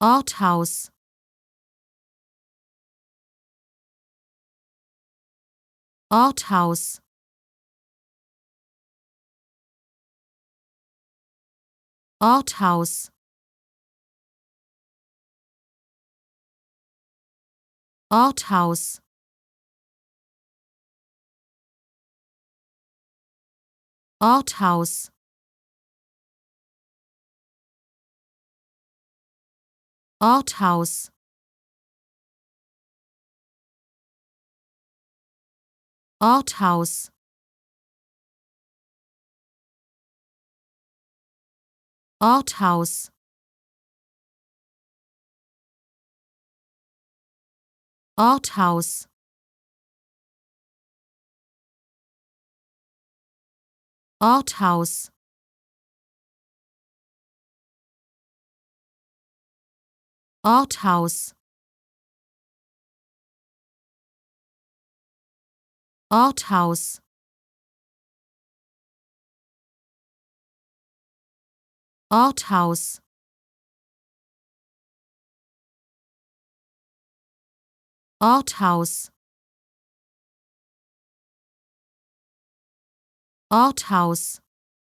Orthaus, Orthaus, Orthaus, Orthaus, Orthaus, Orthaus, Orthaus, Orthaus, Orthaus, Orthaus, Orthaus, Orthaus, Orthaus, Orthaus, Orthaus,